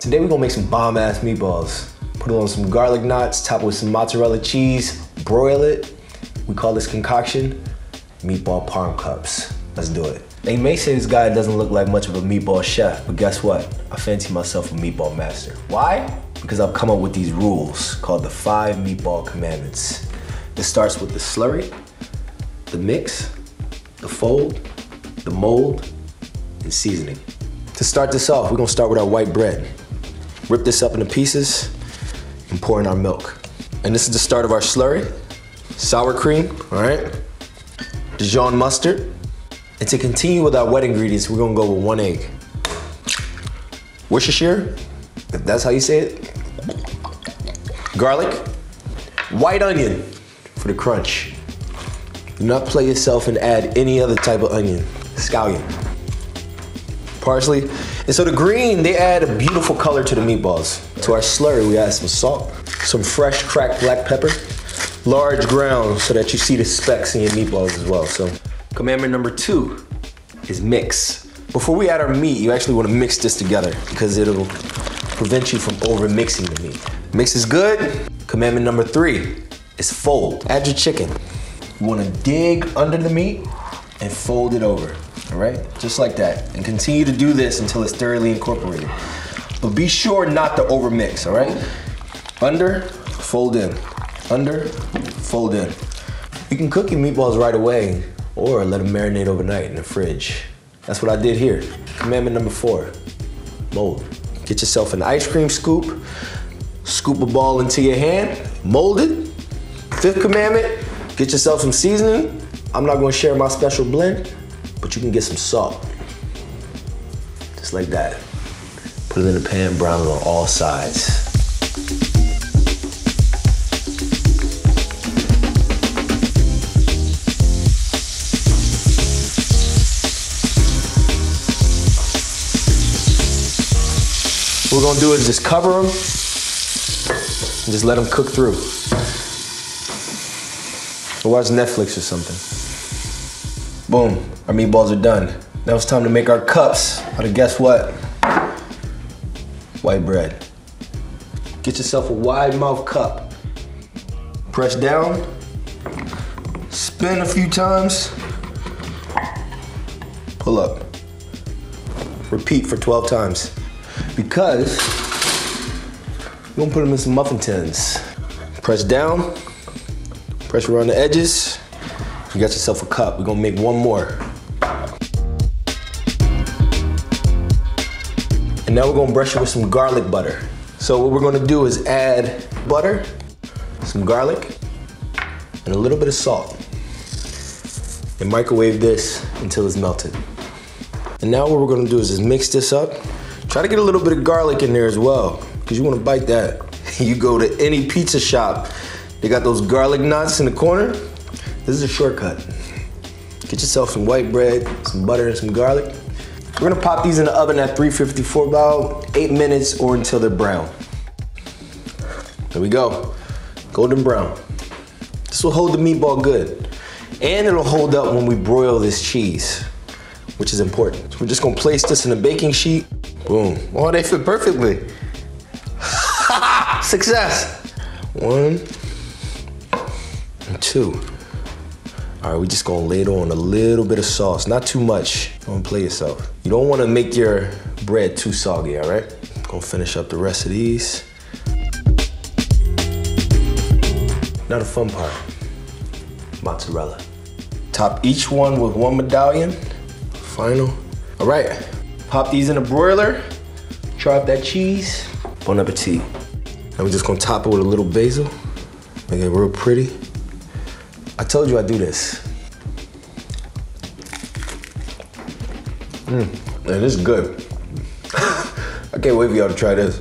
Today we're gonna make some bomb-ass meatballs. Put on some garlic knots, top it with some mozzarella cheese, broil it. We call this concoction Meatball Parm cups. Let's do it. Now you may say this guy doesn't look like much of a meatball chef, but guess what? I fancy myself a meatball master. Why? Because I've come up with these rules called the 5 meatball commandments. This starts with the slurry, the mix, the fold, the mold, and seasoning. To start this off, we're gonna start with our white bread. Rip this up into pieces and pour in our milk. And this is the start of our slurry. Sour cream, all right? Dijon mustard. And to continue with our wet ingredients, we're gonna go with 1 egg. Worcestershire, if that's how you say it. Garlic. White onion for the crunch. Do not play yourself and add any other type of onion. Scallion. Parsley. And so the green, they add a beautiful color to the meatballs. To our slurry, we add some salt, some fresh cracked black pepper, large ground so that you see the specks in your meatballs as well. So commandment number 2 is mix. Before we add our meat, you actually want to mix this together because it'll prevent you from over mixing the meat. Mix is good. Commandment number 3 is fold. Add your chicken. You want to dig under the meat and fold it over. All right, just like that. And continue to do this until it's thoroughly incorporated. But be sure not to overmix, all right? Under, fold in. Under, fold in. You can cook your meatballs right away or let them marinate overnight in the fridge. That's what I did here. Commandment number 4, mold. Get yourself an ice cream scoop, scoop a ball into your hand, mold it. 5th commandment, get yourself some seasoning. I'm not gonna share my special blend, but you can get some salt. Just like that. Put it in the pan, brown it on all sides. What we're gonna do is just cover them and just let them cook through. Or watch Netflix or something. Boom, our meatballs are done. Now it's time to make our cups out of, guess what? White bread. Get yourself a wide mouth cup. Press down, spin a few times, pull up. Repeat for 12 times. Because we're gonna put them in some muffin tins. Press down, press around the edges. You got yourself a cup. We're gonna make one more. And now we're gonna brush it with some garlic butter. So what we're gonna do is add butter, some garlic, and a little bit of salt. And microwave this until it's melted. And now what we're gonna do is just mix this up. Try to get a little bit of garlic in there as well, because you wanna bite that. You go to any pizza shop, they got those garlic knots in the corner. This is a shortcut. Get yourself some white bread, some butter, and some garlic. We're gonna pop these in the oven at 350 for about 8 minutes or until they're brown. There we go, golden brown. This will hold the meatball good. And it'll hold up when we broil this cheese, which is important. So we're just gonna place this in a baking sheet. Boom. Oh, they fit perfectly. Success. 1 and 2. All right, we're just gonna lay it on a little bit of sauce, not too much. Don't play yourself. You don't wanna make your bread too soggy, all right? Gonna finish up the rest of these. Now the fun part, mozzarella. Top each one with 1 medallion. Final. All right, pop these in a broiler, try up that cheese. Bon appetit. Now we're just gonna top it with a little basil, make it real pretty. I told you I'd do this. Man, this is good. I can't wait for y'all to try this.